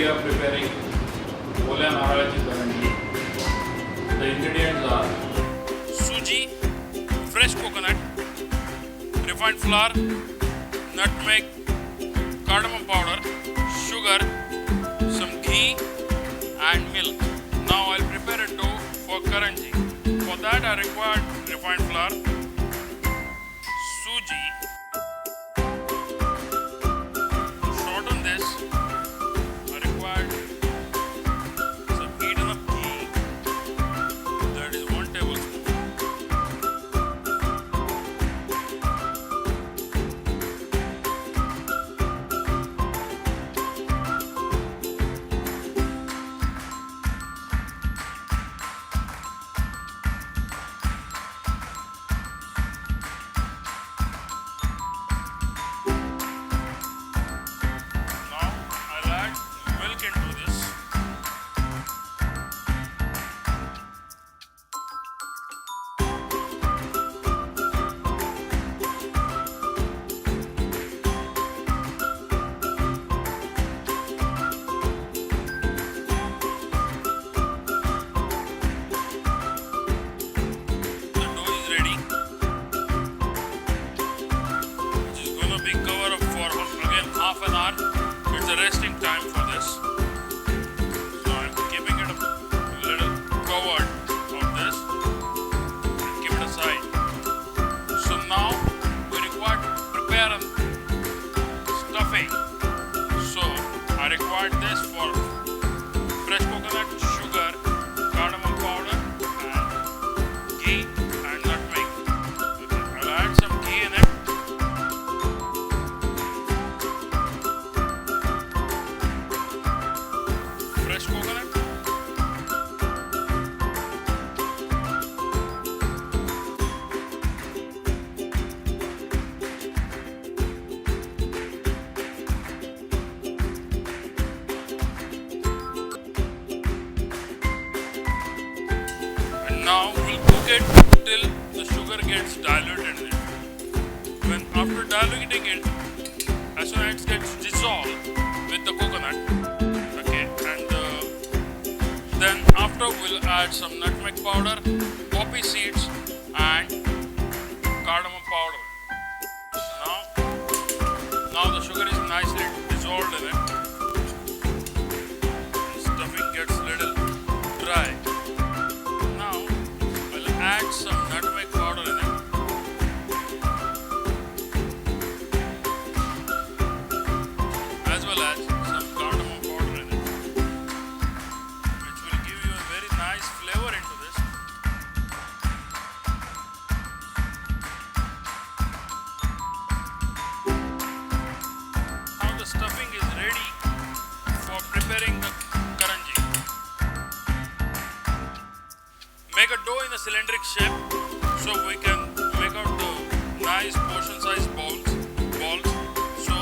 we are preparing ola naralachi karanji. The ingredients are suji, fresh coconut, refined flour, nutmeg, cardamom powder, sugar, some ghee and milk. Now I'll prepare a dough for karanji. For that I require refined flour, suji. To shorten this, I required some heat enough ghee. That is 1 tablespoon. Now I'll add milk into this. The dough is ready, which is gonna be covered up for again half an hour. It's a resting time for this. So I'm keeping it a little covered of this and keep it aside. So now we require to prepare a stuffing. So I required this for fresh coconut, sugar, cardamom powder, and ghee and nutmeg. I'll add some ghee in it. Fresh coconut. And now we'll cook it till the sugar gets diluted in it. When after diluting it, as soon as it gets dissolved with the coconut, okay, and then after we'll add some nutmeg powder, poppy seeds, and cardamom powder. Now the sugar is nicely dissolved in it. The stuffing gets little dry. Now I'll add some nutmeg powder in it. As well as some cardamom powder in it, which will give you a very nice flavor into this. Now the stuffing is ready for preparing the karanji. Make a dough in a cylindrical shape so we can make out the nice portion size balls. So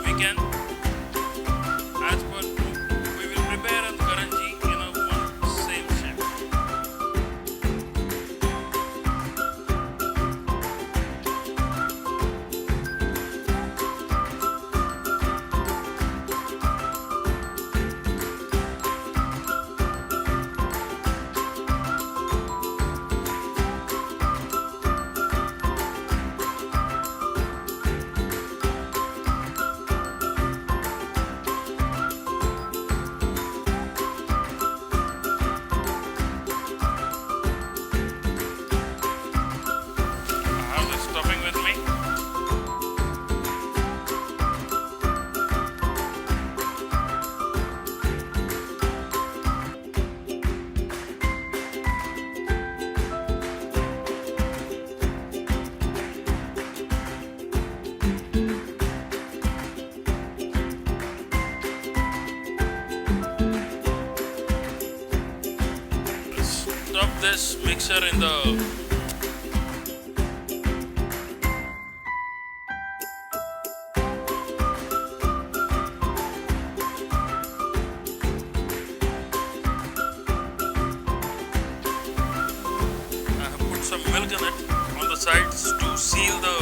we can, as per, we will prepare a karanji in a one same shape. I have the stuffing with me. Stuff this mixture in the I have put some milk in it on the sides to seal the